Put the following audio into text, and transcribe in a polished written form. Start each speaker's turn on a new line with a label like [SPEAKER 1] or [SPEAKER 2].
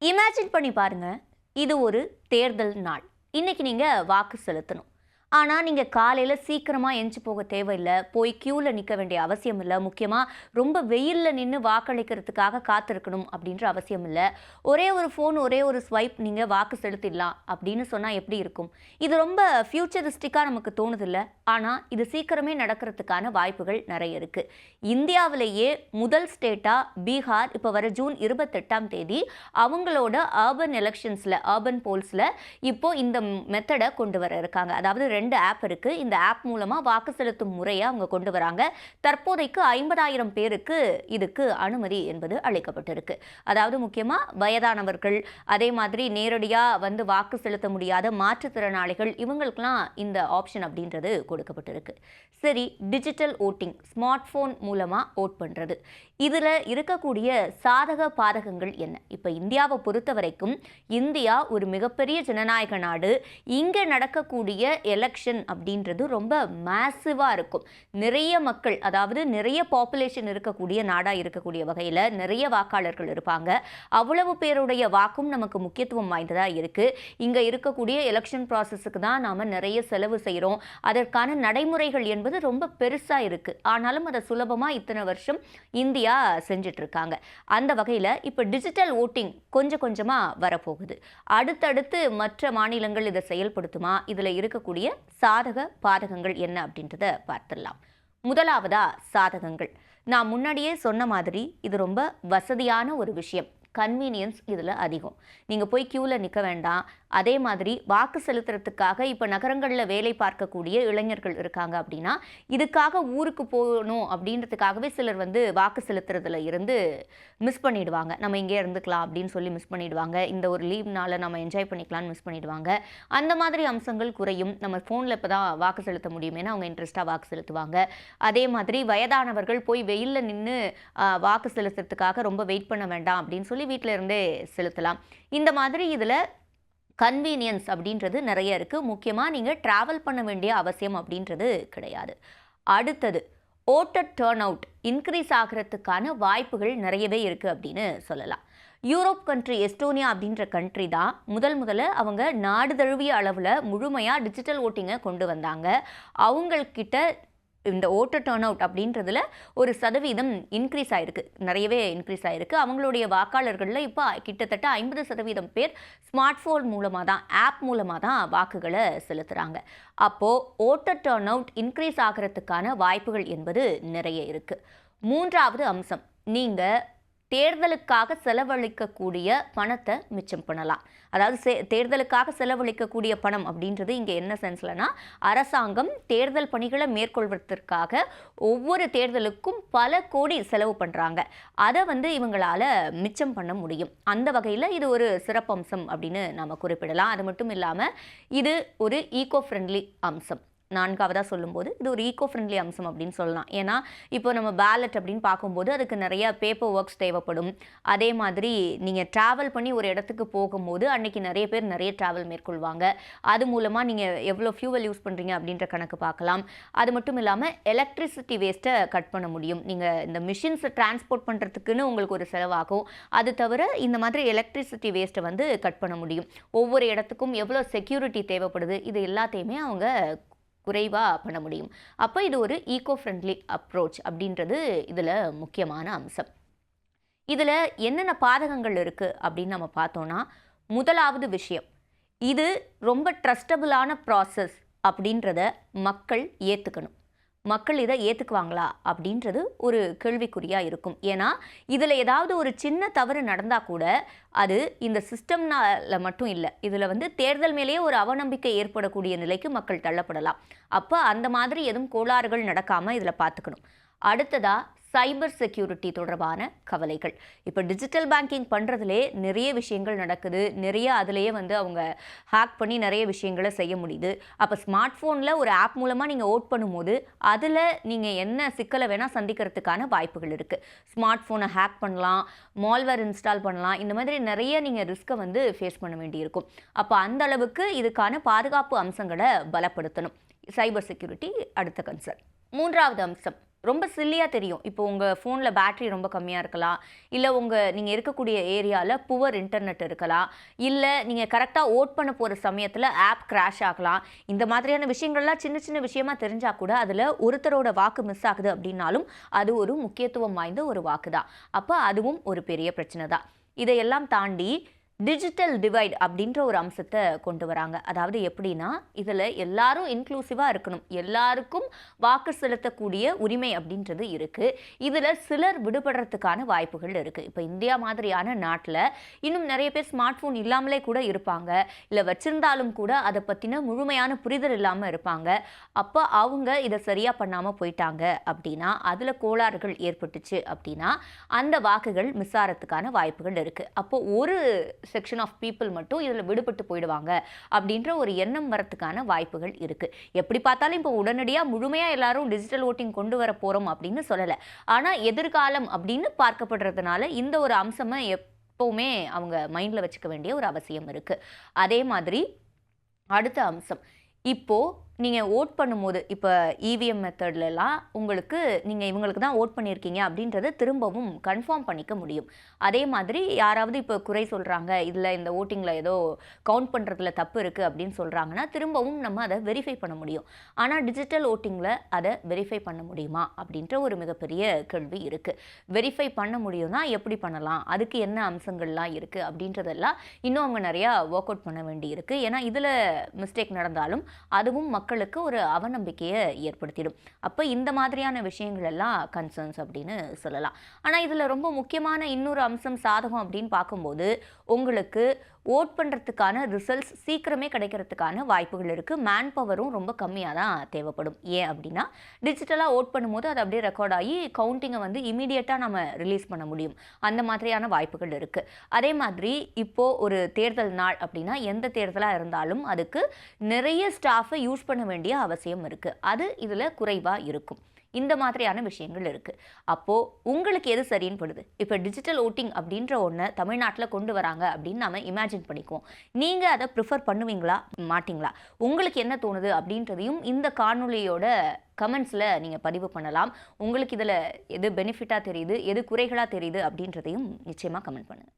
[SPEAKER 1] Imagine பண்ணி பாருங்க. இது ஒரு தேர்தல் நாள். இன்னைக்கு நீங்க வாக்கு செலுத்தணும். ஆனா, நீங்க காலையில சீக்கிரமா எந்திச்சு போக தேவையில்ல. போய் கியூல நிக்க வேண்டிய அவசியம் இல்ல. முக்கியமா ரொம்ப வெயில்ல நின்னு வாக்களிக்கிறதுக்காக காத்திருக்கணும் அப்படின்ற அவசியம் இல்ல. ஒரே ஒரு ஃபோன், ஒரே ஒரு ஸ்வைப் நீங்க வாக்கு செலுத்திடலாம் அப்படின்னு சொன்னா எப்படி இருக்கும்? இது ரொம்ப ஃபியூச்சரிஸ்டிக்கா நமக்கு தோணுதில்ல? ஆனா, இது சீக்கிரமே நடக்கிறதுக்கான வாய்ப்புகள் நெறைய இருக்கு. இந்தியாவிலேயே முதல் ஸ்டேட்டா பீகார் இப்ப வர ஜூன் 28ஆம் தேதி அவங்களோட அர்பன் எலக்ஷன்ஸ்ல, அர்பன் போல்ஸ்ல இப்போ இந்த மெத்தட கொண்டு வர இருக்காங்க. அதாவது 2 ஆப் இருக்கு. இந்த ஆப் மூலமா வாக்கு செலுத்தும் முறையை அவங்க கொண்டு வராங்க. தற்போதைக்கு 50,000 பேருக்கு இதுக்கு அனுமதி என்பது அளிக்கப்பட்டிருக்கு. அதாவது முக்கியமா வயதானவர்கள், அதே மாதிரி நேரடியா வந்து வாக்கு செலுத்த முடியாத மாற்றுத்திறனாளிகள் இவங்களுக்கெல்லாம் இந்த ஆப்ஷன் அப்படின்றது கொடுக்கப்பட்டிருக்கு. சரி, டிஜிட்டல் ஓட்டிங், ஸ்மார்ட் போன் மூலமா ஓட் பண்றது, இதுல இருக்கக்கூடிய சாதக பாதகங்கள் என்ன? இப்ப இந்தியாவை பொறுத்த வரைக்கும் இந்தியா ஒரு மிகப்பெரிய ஜனநாயக நாடு. இங்க நடக்கக்கூடிய எலெக்ஷன் அப்படின்றது ரொம்ப மேசிவா இருக்கும். நிறைய மக்கள், அதாவது நிறைய பாப்புலேஷன் இருக்கக்கூடிய நாடா இருக்கக்கூடிய வகையில நிறைய வாக்காளர்கள் இருப்பாங்க. அவ்வளவு பேருடைய வாக்கும் நமக்கு முக்கியத்துவம் வாய்ந்ததா இருக்கு. இங்க இருக்கக்கூடிய எலெக்ஷன் ப்ராசஸுக்கு தான் நாம நிறைய செலவு செய்யறோம். அதற்கான நடைமுறைகள் என்பது ரொம்ப பெருசா இருக்கு. ஆனாலும் அதை சுலபமா இத்தனை வருஷம் இந்தியா செஞ்சிட்டு இருக்காங்க. அந்த வகையில இப்ப டிஜிட்டல் ஓட்டிங் கொஞ்சம் கொஞ்சமா வரப்போகுது. அடுத்தடுத்து மற்ற மாநிலங்கள் இதை செயல்படுத்துமா? இதுல இருக்கக்கூடிய சாதக பாதகங்கள் என்ன அப்படின்றத பார்த்துடலாம். முதலாவதா சாதகங்கள். நான் முன்னாடியே சொன்ன மாதிரி இது ரொம்ப வசதியான ஒரு விஷயம். கன்வீனியன்ஸ் இதில் அதிகம். நீங்கள் போய் கியூவில் நிற்க வேண்டாம். அதே மாதிரி வாக்கு செலுத்துறதுக்காக இப்போ நகரங்களில் வேலை பார்க்கக்கூடிய இளைஞர்கள் இருக்காங்க அப்படின்னா, இதுக்காக ஊருக்கு போகணும் அப்படின்றதுக்காகவே சிலர் வந்து வாக்கு செலுத்துறதுல இருந்து மிஸ் பண்ணிடுவாங்க. நம்ம இங்கே இருந்துக்கலாம் அப்படின்னு சொல்லி மிஸ் பண்ணிடுவாங்க. இந்த ஒரு லீவ்னால நம்ம என்ஜாய் பண்ணிக்கலாம்னு மிஸ் பண்ணிடுவாங்க. அந்த மாதிரி அம்சங்கள் குறையும். நம்ம ஃபோனில் இப்போ தான் வாக்கு செலுத்த முடியுமேனா அவங்க இன்ட்ரெஸ்ட்டாக வாக்கு செலுத்துவாங்க. அதே மாதிரி வயதானவர்கள் போய் வெயிலில் நின்று வாக்கு செலுத்துறதுக்காக ரொம்ப வெயிட் பண்ண வேண்டாம் அப்படின்னு சொல்லி வீட்டில் இருந்தே செலுத்தலாம். இந்த மாதிரி இதில் கன்வீனியன்ஸ் அப்படின்றது நிறைய இருக்கு. முக்கியமாக நீங்கள் டிராவல் பண்ண வேண்டிய அவசியம் அப்படின்றது கிடையாது. அடுத்தது ஓட்டர் டர்ன் அவுட் இன்க்ரீஸ் ஆகிறதுக்கான வாய்ப்புகள் நிறையவே இருக்கு அப்படின்னு சொல்லலாம். யூரோப் கண்ட்ரி எஸ்டோனியா அப்படின்ற கண்ட்ரி தான் முதல்ல அவங்க நாடு தழுவிய அளவில் முழுமையாக டிஜிட்டல் ஓட்டிங்கை கொண்டு வந்தாங்க. அவங்கக்கிட்ட இந்த ஓட்டர் டர்ன் அவுட் அப்படின்றதுல ஒரு சதவீதம் இன்க்ரீஸ் ஆயிருக்கு, நிறையவே இன்க்ரீஸ் ஆயிருக்கு. அவங்களுடைய வாக்காளர்களில் இப்போ கிட்டத்தட்ட 50% பேர் ஸ்மார்ட் ஃபோன் மூலமாக தான், ஆப் மூலமாக தான் வாக்குகளை செலுத்துகிறாங்க. அப்போது ஓட்டர் டர்ன் அவுட் இன்க்ரீஸ் ஆகிறதுக்கான வாய்ப்புகள் என்பது நிறைய இருக்குது. மூன்றாவது அம்சம், நீங்கள் தேர்தலுக்காக செலவழிக்கக்கூடிய பணத்தை மிச்சம் பண்ணலாம். அதாவது தேர்தலுக்காக செலவழிக்கக்கூடிய பணம் அப்படின்றது இங்கே என்ன சென்ஸ்லனா, அரசாங்கம் தேர்தல் பணிகளை மேற்கொள்வதற்காக ஒவ்வொரு தேர்தலுக்கும் பல கோடி செலவு பண்ணுறாங்க. அதை வந்து இவங்களால் மிச்சம் பண்ண முடியும். அந்த வகையில் இது ஒரு சிறப்பம்சம் அப்படின்னு நம்ம குறிப்பிடலாம். அது மட்டும் இல்லாமல் இது ஒரு ஈகோ ஃப்ரெண்ட்லி அம்சம். நான்காவதாக சொல்லும்போது இது ஒரு ஈகோ ஃப்ரெண்ட்லி அம்சம் அப்படின்னு சொல்லலாம். ஏன்னா இப்போ நம்ம பேலட் அப்படின்னு பார்க்கும்போது அதுக்கு நிறைய பேப்பர் ஒர்க்ஸ் தேவைப்படும். அதே மாதிரி நீங்கள் ட்ராவல் பண்ணி ஒரு இடத்துக்கு போகும்போது அன்றைக்கி நிறைய பேர் நிறைய ட்ராவல் மேற்கொள்வாங்க. அது மூலமாக நீங்கள் எவ்வளோ ஃபியூவல் யூஸ் பண்ணுறீங்க அப்படின்ற கணக்கு பார்க்கலாம். அது மட்டும் இல்லாமல் எலக்ட்ரிசிட்டி வேஸ்ட்டை கட் பண்ண முடியும். நீங்கள் இந்த மிஷின்ஸை டிரான்ஸ்போர்ட் பண்ணுறதுக்குன்னு உங்களுக்கு ஒரு செலவாகும். அது தவிர இந்த மாதிரி எலக்ட்ரிசிட்டி வேஸ்ட்டை வந்து கட் பண்ண முடியும். ஒவ்வொரு இடத்துக்கும் எவ்வளோ செக்யூரிட்டி தேவைப்படுது, இது எல்லாத்தையுமே அவங்க குறைவாக பண்ண முடியும். அப்போ இது ஒரு ஈகோ ஃப்ரெண்ட்லி அப்ரோச் அப்படின்றது இதில் முக்கியமான அம்சம். இதில் என்னென்ன பாதகங்கள் இருக்குது அப்படின்னு நம்ம பார்த்தோன்னா, முதலாவது விஷயம், இது ரொம்ப ட்ரஸ்டபுளான ப்ராசஸ் அப்படின்றத மக்கள் ஏற்றுக்கணும். மக்கள் இதை ஏற்றுக்குவாங்களா அப்படின்றது ஒரு கேள்விக்குறியாக இருக்கும். ஏன்னா இதில் ஏதாவது ஒரு சின்ன தவறு நடந்தால் கூட அது இந்த சிஸ்டம்னால மட்டும் இல்லை, இதில் வந்து தேர்தல் மேலேயே ஒரு அவநம்பிக்கை ஏற்படக்கூடிய நிலைக்கு மக்கள் தள்ளப்படலாம். அப்போ அந்த மாதிரி எதுவும் கோளாறுகள் நடக்காமல் இதில் பார்த்துக்கணும். அடுத்ததாக சைபர் செக்யூரிட்டி தொடர்பான கவலைகள். இப்போ டிஜிட்டல் பேங்கிங் பண்ணுறதுலே நிறைய விஷயங்கள் நடக்குது. நிறைய அதிலேயே வந்து அவங்க ஹேக் பண்ணி நிறைய விஷயங்களை செய்ய முடியுது. அப்போ ஸ்மார்ட் ஃபோனில் ஒரு ஆப் மூலமாக நீங்கள் ஓட் பண்ணும்போது அதில் நீங்கள் என்ன சிக்கலை வேணால் சந்திக்கிறதுக்கான வாய்ப்புகள் இருக்குது. ஸ்மார்ட் ஃபோனை ஹேக் பண்ணலாம், மால்வேர் இன்ஸ்டால் பண்ணலாம். இந்த மாதிரி நிறைய நீங்கள் ரிஸ்க்கை வந்து ஃபேஸ் பண்ண வேண்டியிருக்கும். அப்போ அந்த அளவுக்கு இதுக்கான பாதுகாப்பு அம்சங்களை பலப்படுத்தணும். சைபர் செக்யூரிட்டி அடுத்த கன்சர்ன். மூன்றாவது அம்சம், ரொம்ப சில்லியா தெரியும். இப்போ உங்க ஃபோன்ல பேட்டரி ரொம்ப கம்மியா இருக்கலாம். இல்ல நீங்க இருக்கக்கூடிய ஏரியால புவர் இன்டர்நெட் இருக்கலாம். இல்ல நீங்க கரெக்ட்டா ஓட் பண்ண போற சமயத்துல ஆப் கிராஷ் ஆகலாம். இந்த மாதிரியான விஷயங்கள்லாம் சின்ன சின்ன விஷயமா தெரிஞ்சா கூட அதுல ஒருத்தரோட வாக்கு மிஸ் ஆகுது அப்படின்னாலும் அது ஒரு முக்கியத்துவம் வாய்ந்த ஒரு வாக்கு தான். அப்ப அதுவும் ஒரு பெரிய பிரச்சனை தான். இதையெல்லாம் தாண்டி டிஜிட்டல் டிவைட் அப்படின்ற ஒரு அம்சத்தை கொண்டு வராங்க. அதாவது எப்படின்னா, இதில் எல்லாரும் இன்க்ளூசிவாக இருக்கணும், எல்லாருக்கும் வாக்கு செலுத்தக்கூடிய உரிமை அப்படின்றது இருக்குது. இதில் சிலர் விடுபடுறதுக்கான வாய்ப்புகள் இருக்குது. இப்போ இந்தியா மாதிரியான நாட்டில் இன்னும் நிறைய பேர் ஸ்மார்ட் ஃபோன் இல்லாமலே கூட இருப்பாங்க, இல்லை வச்சிருந்தாலும் கூட அதை பற்றின முழுமையான புரிதல் இல்லாமல் இருப்பாங்க. அப்போ அவங்க இதை சரியாக பண்ணாமல் போயிட்டாங்க அப்படின்னா, அதில் கோளாறுகள் ஏற்பட்டுச்சு அப்படின்னா அந்த வாக்குகள் மிஸ் ஆகிறதுக்கான வாய்ப்புகள் இருக்குது. அப்போ ஒரு செக்ஷன் ஆஃப் பீப்புள் மட்டும் இதில் விடுபட்டு போயிடுவாங்க அப்படின்ற ஒரு எண்ணம் வரத்துக்கான வாய்ப்புகள் இருக்கு. எப்படி பார்த்தாலும் இப்போ உடனடியாக முழுமையாக எல்லாரும் டிஜிட்டல் ஓட்டிங் கொண்டு வர போறோம் அப்படின்னு சொல்லலை. ஆனால் எதிர்காலம் அப்படின்னு பார்க்கப்படுறதுனால இந்த ஒரு அம்சமை எப்பவுமே அவங்க மைண்ட்ல வச்சுக்க வேண்டிய ஒரு அவசியம் இருக்கு. அதே மாதிரி அடுத்த அம்சம், இப்போ நீங்க ஓட் பண்ணும்போது இப்போ இவிஎம் மெத்தட்லலாம் உங்களுக்கு நீங்க இவங்களுக்கு தான் ஓட் பண்ணியிருக்கீங்க அப்படின்றத திரும்பவும் கன்ஃபார்ம் பண்ணிக்க முடியும். அதே மாதிரி யாராவது இப்போ குறை சொல்றாங்க, இதில் இந்த ஓட்டிங்கில் ஏதோ கவுண்ட் பண்ணுறதுல தப்பு இருக்குது அப்படின்னு சொல்கிறாங்கன்னா திரும்பவும் நம்ம அதை வெரிஃபை பண்ண முடியும். ஆனால் டிஜிட்டல் ஓட்டிங்கில் அதை வெரிஃபை பண்ண முடியுமா அப்படின்ற ஒரு மிகப்பெரிய கேள்வி இருக்குது. வெரிஃபை பண்ண முடியும்னா எப்படி பண்ணலாம், அதுக்கு என்ன அம்சங்கள்லாம் இருக்குது அப்படின்றதெல்லாம் இன்னும் அவங்க நிறையா ஒர்க் அவுட் பண்ண வேண்டி இருக்குது. ஏன்னா இதில் மிஸ்டேக் நடந்தாலும் அதுவும் மக்களுக்கு ஒரு அவநம்பிக்கையை ஏற்படுத்திடும். அப்போ இந்த மாதிரியான விஷயங்கள் எல்லாம் கன்சர்ன்ஸ் அப்படின்னு சொல்லலாம். ஆனால் இதில் ரொம்ப முக்கியமான இன்னொரு அம்சம் சாதகம் அப்படின்னு பார்க்கும்போது உங்களுக்கு ஓட் பண்ணுறதுக்கான ரிசல்ட்ஸ் சீக்கிரமே கிடைக்கிறதுக்கான வாய்ப்புகள் இருக்குது. மேன் பவரும் ரொம்ப கம்மியாக தான் தேவைப்படும். ஏன் அப்படின்னா டிஜிட்டலாக ஓட் பண்ணும்போது அது அப்படியே ரெக்கார்ட் ஆகி கவுண்டிங்கை வந்து இமீடியட்டாக நம்ம ரிலீஸ் பண்ண முடியும். அந்த மாதிரியான வாய்ப்புகள் இருக்குது. அதே மாதிரி இப்போது ஒரு தேர்தல் நாள் அப்படின்னா எந்த தேர்தலாக இருந்தாலும் அதுக்கு நிறைய ஸ்டாஃபை யூஸ் பண்ண வேண்டிய அவசியம் இருக்குது. அது இதில் குறைவாக இருக்கும். இந்த மாதிரியான விஷயங்கள் இருக்குது. அப்போது உங்களுக்கு எது சரின்னு படுது? இப்போ டிஜிட்டல் ஓட்டிங் அப்படின்ற ஒன்று தமிழ்நாட்டில் கொண்டு வராங்க அப்படின்னு நம்ம இமேஜின் பண்ணிக்குவோம். நீங்கள் அதை ப்ரிஃபர் பண்ணுவீங்களா மாட்டிங்களா? உங்களுக்கு என்ன தோணுது அப்படின்றதையும் இந்த காணொலியோட கமெண்ட்ஸில் நீங்கள் பதிவு பண்ணலாம். உங்களுக்கு இதில் எது பெனிஃபிட்டாக தெரியுது, எது குறைகளாக தெரியுது அப்படின்றதையும் நிச்சயமாக கமெண்ட் பண்ணுங்கள்.